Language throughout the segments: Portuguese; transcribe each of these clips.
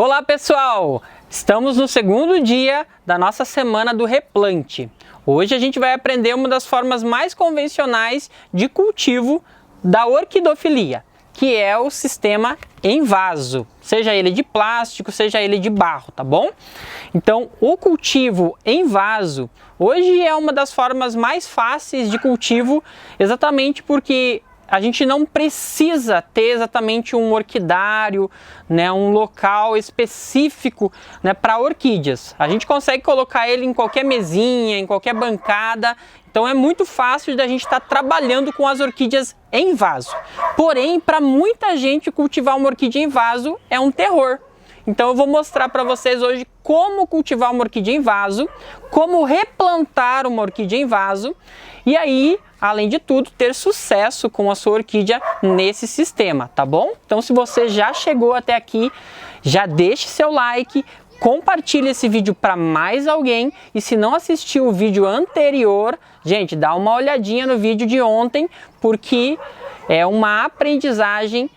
Olá pessoal, estamos no segundo dia da nossa semana do replante. Hoje a gente vai aprender uma das formas mais convencionais de cultivo da orquidofilia, que é o sistema em vaso, seja ele de plástico, seja ele de barro, tá bom? Então o cultivo em vaso hoje é uma das formas mais fáceis de cultivo, exatamente porque a gente não precisa ter exatamente um orquidário, né, um local específico, né, para orquídeas. A gente consegue colocar ele em qualquer mesinha, em qualquer bancada. Então é muito fácil da gente estar trabalhando com as orquídeas em vaso. Porém, para muita gente cultivar uma orquídea em vaso é um terror. Então eu vou mostrar para vocês hoje como cultivar uma orquídea em vaso, como replantar uma orquídea em vaso e aí, além de tudo, ter sucesso com a sua orquídea nesse sistema, tá bom? Então se você já chegou até aqui, já deixe seu like, compartilhe esse vídeo para mais alguém e se não assistiu o vídeo anterior, gente, dá uma olhadinha no vídeo de ontem, porque é uma aprendizagem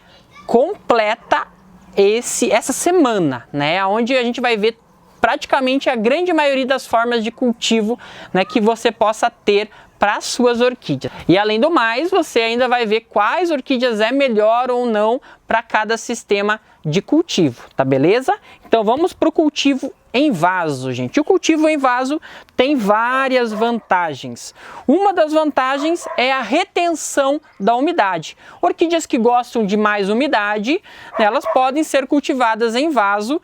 completa essa semana, né, onde a gente vai ver praticamente a grande maioria das formas de cultivo, né, que você possa ter para as suas orquídeas. E além do mais, você ainda vai ver quais orquídeas é melhor ou não para cada sistema de cultivo, tá beleza? Então vamos para o cultivo em vaso, gente. O cultivo em vaso tem várias vantagens. Uma das vantagens é a retenção da umidade. Orquídeas que gostam de mais umidade, elas podem ser cultivadas em vaso,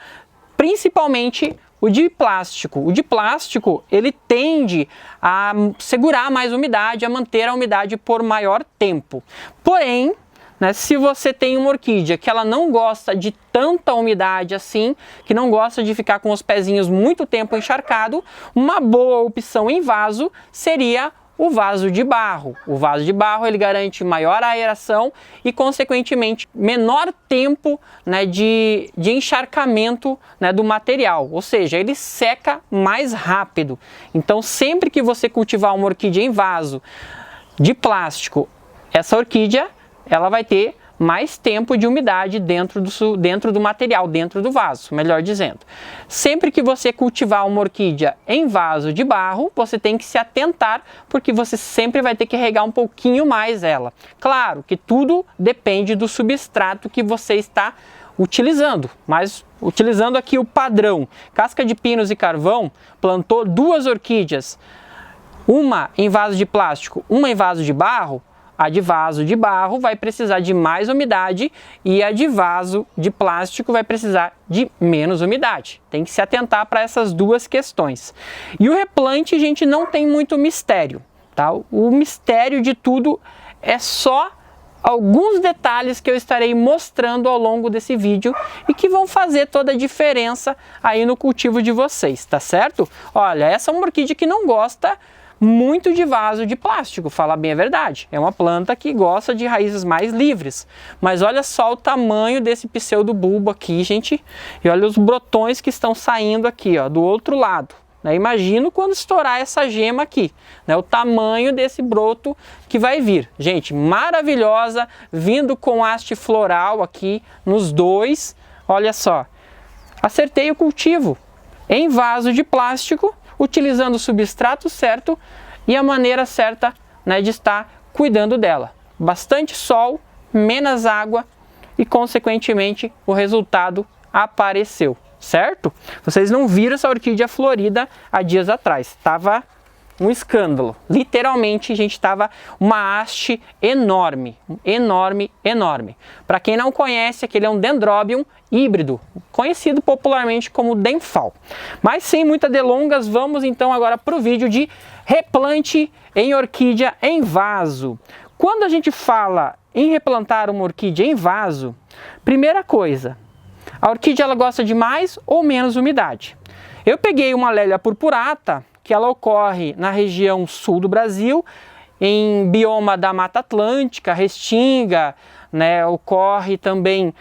principalmente o de plástico. O de plástico, ele tende a segurar mais umidade, a manter a umidade por maior tempo. Porém, né, se você tem uma orquídea que ela não gosta de tanta umidade assim, que não gosta de ficar com os pezinhos muito tempo encharcado, uma boa opção em vaso seria o vaso de barro. O vaso de barro ele garante maior aeração e, consequentemente, menor tempo, né, de encharcamento, né, do material, ou seja, ele seca mais rápido. Então, sempre que você cultivar uma orquídea em vaso de plástico, essa orquídea ela vai ter mais tempo de umidade dentro do material, dentro do vaso, melhor dizendo. Sempre que você cultivar uma orquídea em vaso de barro, você tem que se atentar, porque você sempre vai ter que regar um pouquinho mais ela. Claro que tudo depende do substrato que você está utilizando, mas utilizando aqui o padrão, casca de pinos e carvão, plantou duas orquídeas, uma em vaso de plástico, uma em vaso de barro. A de vaso de barro vai precisar de mais umidade e a de vaso de plástico vai precisar de menos umidade. Tem que se atentar para essas duas questões. E o replante, gente, não tem muito mistério, tá? O mistério de tudo é só alguns detalhes que eu estarei mostrando ao longo desse vídeo e que vão fazer toda a diferença aí no cultivo de vocês, tá certo? Olha, essa é uma orquídea que não gosta muito de vaso de plástico, falar bem a verdade. É uma planta que gosta de raízes mais livres. Mas olha só o tamanho desse pseudobulbo aqui, gente. E olha os brotões que estão saindo aqui, ó, do outro lado. Né? Imagino quando estourar essa gema aqui, né? O tamanho desse broto que vai vir. Gente, maravilhosa, vindo com haste floral aqui nos dois. Olha só, acertei o cultivo em vaso de plástico, utilizando o substrato certo e a maneira certa, né, de estar cuidando dela. Bastante sol, menos água e, consequentemente, o resultado apareceu, certo? Vocês não viram essa orquídea florida há dias atrás, estava um escândalo. Literalmente, a gente estava uma haste enorme, enorme, enorme. Para quem não conhece, aquele é um dendrobium híbrido, conhecido popularmente como denfal. Mas sem muitas delongas, vamos então agora para o vídeo de replante em orquídea em vaso. Quando a gente fala em replantar uma orquídea em vaso, primeira coisa, a orquídea ela gosta de mais ou menos umidade. Eu peguei uma Lélia purpurata, que ela ocorre na região sul do Brasil, em bioma da Mata Atlântica, Restinga, né, ocorre também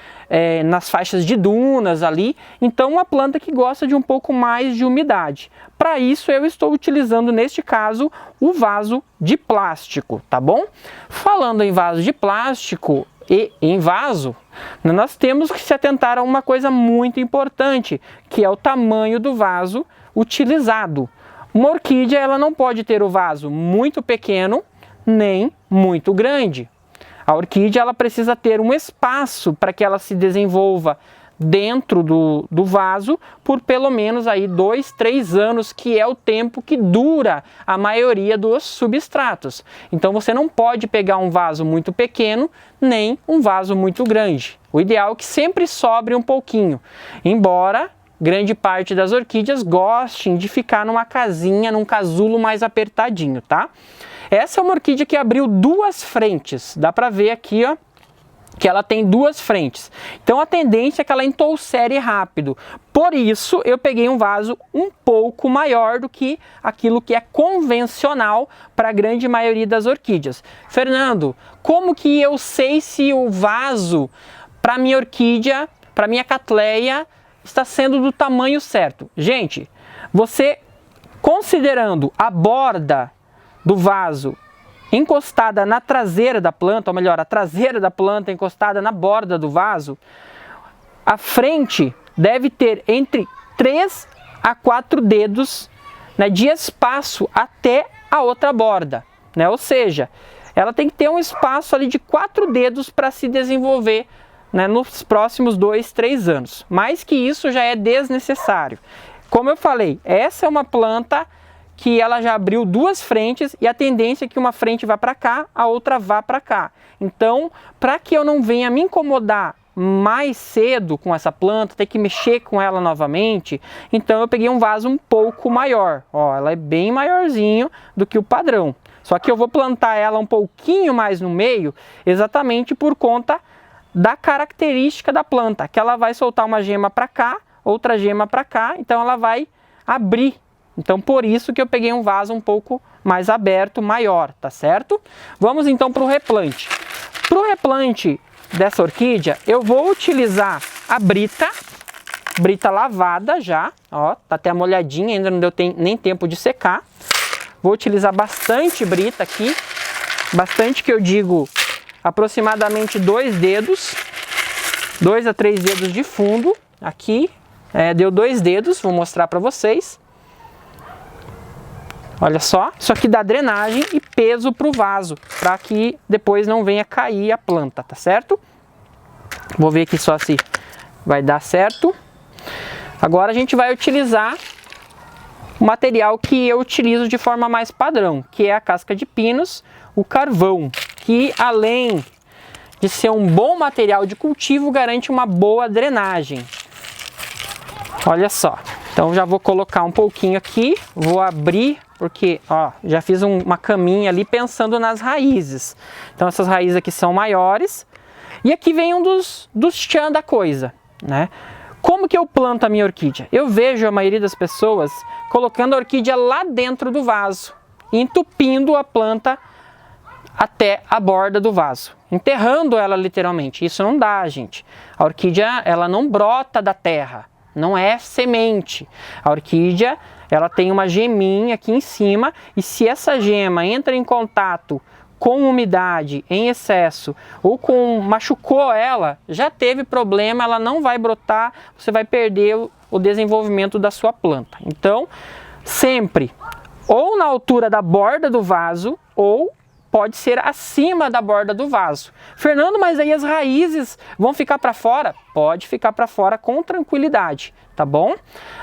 nas faixas de dunas ali. Então uma planta que gosta de um pouco mais de umidade. Para isso eu estou utilizando neste caso o vaso de plástico, tá bom? Falando em vaso de plástico, e em vaso, nós temos que se atentar a uma coisa muito importante, que é o tamanho do vaso utilizado. Uma orquídea, ela não pode ter o vaso muito pequeno, nem muito grande. A orquídea, ela precisa ter um espaço para que ela se desenvolva dentro do vaso por pelo menos aí 2, 3 anos, que é o tempo que dura a maioria dos substratos. Então você não pode pegar um vaso muito pequeno, nem um vaso muito grande. O ideal é que sempre sobre um pouquinho, embora grande parte das orquídeas gostem de ficar numa casinha, num casulo mais apertadinho, tá? Essa é uma orquídea que abriu 2 frentes, dá pra ver aqui, ó, que ela tem 2 frentes. Então a tendência é que ela entolcere rápido. Por isso eu peguei um vaso um pouco maior do que aquilo que é convencional para a grande maioria das orquídeas. Fernando, como que eu sei se o vaso para minha orquídea, para minha Cattleya, está sendo do tamanho certo? Gente, você considerando a borda do vaso encostada na traseira da planta, ou melhor, a traseira da planta encostada na borda do vaso, a frente deve ter entre 3 a 4 dedos, né, de espaço até a outra borda, né? Ou seja, ela tem que ter um espaço ali de 4 dedos para se desenvolver, né, nos próximos 2, 3 anos. Mais que isso já é desnecessário. Como eu falei, essa é uma planta que ela já abriu 2 frentes e a tendência é que uma frente vá para cá, a outra vá para cá. Então, para que eu não venha me incomodar mais cedo com essa planta, ter que mexer com ela novamente, então eu peguei um vaso um pouco maior. Ó, ela é bem maiorzinho do que o padrão. Só que eu vou plantar ela um pouquinho mais no meio, exatamente por conta da característica da planta, que ela vai soltar uma gema para cá, outra gema para cá, então ela vai abrir. Então, por isso que eu peguei um vaso um pouco mais aberto, maior, tá certo? Vamos então para o replante. Para o replante dessa orquídea, eu vou utilizar a brita lavada já, ó, tá até molhadinha, ainda não deu nem tempo de secar. Vou utilizar bastante brita aqui, bastante que eu digo aproximadamente 2 dedos, 2 a 3 dedos de fundo, aqui, deu 2 dedos, vou mostrar para vocês. Olha só, isso aqui dá drenagem e peso para o vaso, para que depois não venha cair a planta, tá certo? Vou ver aqui só se vai dar certo. Agora a gente vai utilizar o material que eu utilizo de forma mais padrão, que é a casca de pinos, o carvão, que além de ser um bom material de cultivo, garante uma boa drenagem. Olha só, então já vou colocar um pouquinho aqui, vou abrir, porque ó, já fiz uma caminha ali pensando nas raízes. Então essas raízes aqui são maiores. E aqui vem um dos tchan da coisa, né? Como que eu planto a minha orquídea? Eu vejo a maioria das pessoas colocando a orquídea lá dentro do vaso, entupindo a planta até a borda do vaso, enterrando ela literalmente. Isso não dá, gente. A orquídea, ela não brota da terra, não é semente. A orquídea, ela tem uma geminha aqui em cima, e se essa gema entra em contato com umidade em excesso ou machucou ela, já teve problema, ela não vai brotar, você vai perder o desenvolvimento da sua planta. Então, sempre ou na altura da borda do vaso ou pode ser acima da borda do vaso. Fernando, mas aí as raízes vão ficar para fora? Pode ficar para fora com tranquilidade, tá bom?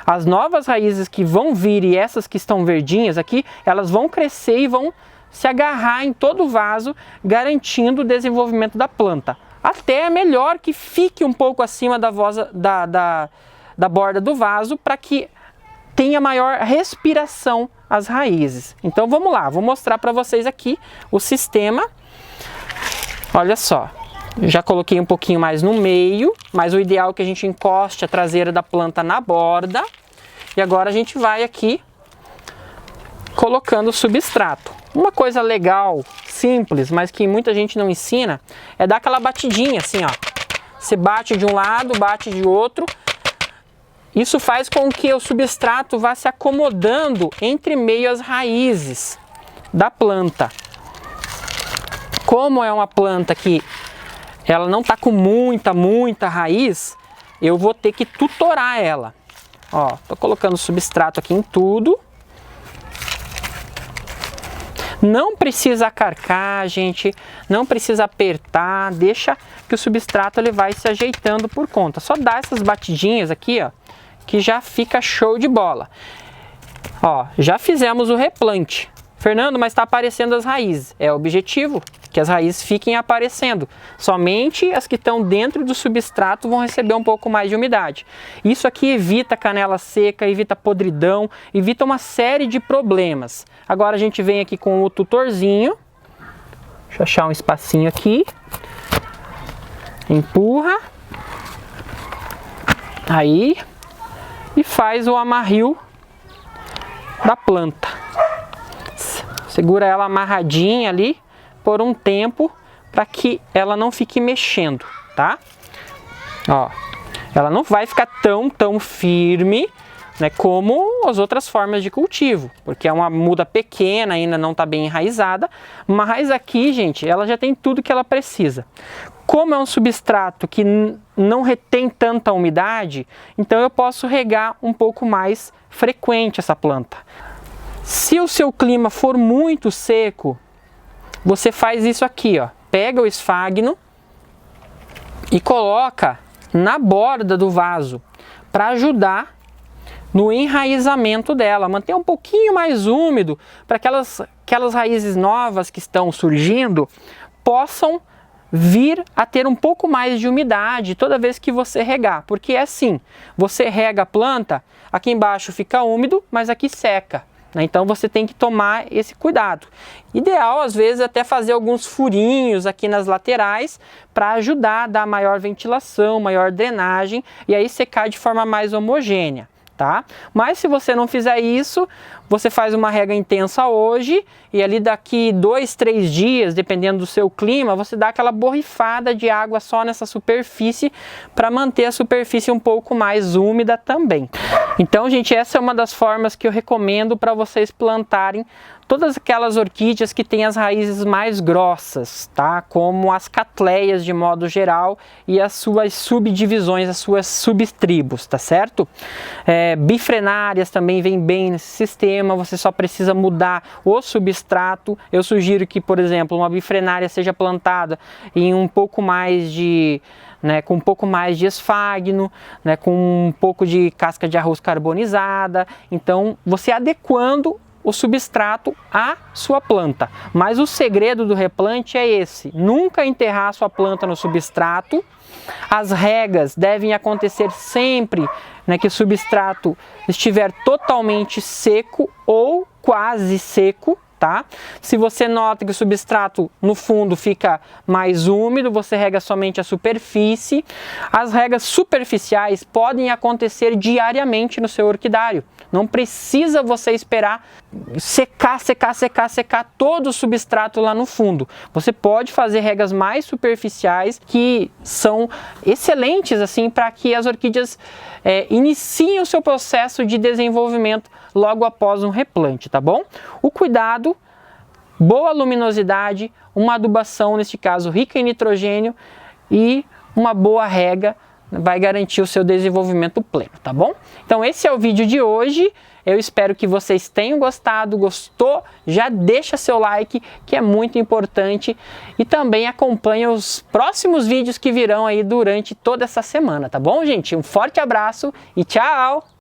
As novas raízes que vão vir e essas que estão verdinhas aqui, elas vão crescer e vão se agarrar em todo o vaso, garantindo o desenvolvimento da planta. Até é melhor que fique um pouco acima da borda do vaso, para que tenha maior respiração as raízes. Então vamos lá, vou mostrar para vocês aqui o sistema. Olha só, já coloquei um pouquinho mais no meio, mas o ideal é que a gente encoste a traseira da planta na borda. E agora a gente vai aqui colocando o substrato. Uma coisa legal, simples, mas que muita gente não ensina, é dar aquela batidinha assim, ó. Você bate de um lado, bate de outro. Isso faz com que o substrato vá se acomodando entre meio às raízes da planta. Como é uma planta que ela não tá com muita raiz, eu vou ter que tutorar ela. Ó, tô colocando substrato aqui em tudo. Não precisa carcar, gente, não precisa apertar, deixa que o substrato ele vai se ajeitando por conta. Só dá essas batidinhas aqui, ó, que já fica show de bola. Ó, já fizemos o replante. Fernando, mas está aparecendo as raízes. É o objetivo, que as raízes fiquem aparecendo. Somente as que estão dentro do substrato vão receber um pouco mais de umidade. Isso aqui evita canela seca, evita podridão, evita uma série de problemas. Agora a gente vem aqui com o tutorzinho. Deixa eu achar um espacinho aqui. Empurra. Aí. E faz o amarrio da planta. Segura ela amarradinha ali por um tempo para que ela não fique mexendo, tá? Ó, ela não vai ficar tão firme, né, como as outras formas de cultivo, porque é uma muda pequena, ainda não está bem enraizada, mas aqui, gente, ela já tem tudo que ela precisa. Como é um substrato que não retém tanta umidade, então eu posso regar um pouco mais frequente essa planta. Se o seu clima for muito seco, você faz isso aqui, ó. Pega o esfagno e coloca na borda do vaso para ajudar no enraizamento dela, manter um pouquinho mais úmido para aquelas raízes novas que estão surgindo possam vir a ter um pouco mais de umidade toda vez que você regar, porque é assim, você rega a planta, aqui embaixo fica úmido, mas aqui seca. Então você tem que tomar esse cuidado. Ideal, às vezes, até fazer alguns furinhos aqui nas laterais para ajudar a dar maior ventilação, maior drenagem e aí secar de forma mais homogênea, tá? Mas se você não fizer isso, você faz uma rega intensa hoje e ali daqui 2, 3 dias, dependendo do seu clima, você dá aquela borrifada de água só nessa superfície para manter a superfície um pouco mais úmida também. Então, gente, essa é uma das formas que eu recomendo para vocês plantarem todas aquelas orquídeas que têm as raízes mais grossas, tá? Como as catleias de modo geral e as suas subdivisões, as suas subtribos, tá certo? Bifrenárias também vem bem nesse sistema, você só precisa mudar o substrato. Eu sugiro que, por exemplo, uma bifrenária seja plantada em um pouco mais de... com um pouco mais de esfagno, com um pouco de casca de arroz carbonizada. Então, você adequando o substrato à sua planta. Mas o segredo do replante é esse: nunca enterrar a sua planta no substrato. As regas devem acontecer sempre que o substrato estiver totalmente seco ou quase seco. Tá? Se você nota que o substrato no fundo fica mais úmido, você rega somente a superfície. As regas superficiais podem acontecer diariamente no seu orquidário. Não precisa você esperar secar todo o substrato lá no fundo. Você pode fazer regas mais superficiais que são excelentes assim para que as orquídeas iniciem o seu processo de desenvolvimento logo após um replante, tá bom? O cuidado, boa luminosidade, uma adubação, neste caso rica em nitrogênio, e uma boa rega vai garantir o seu desenvolvimento pleno, tá bom? Então esse é o vídeo de hoje. Eu espero que vocês tenham gostado. Gostou? Já deixa seu like, que é muito importante, e também acompanha os próximos vídeos que virão aí durante toda essa semana, tá bom, gente? Um forte abraço e tchau!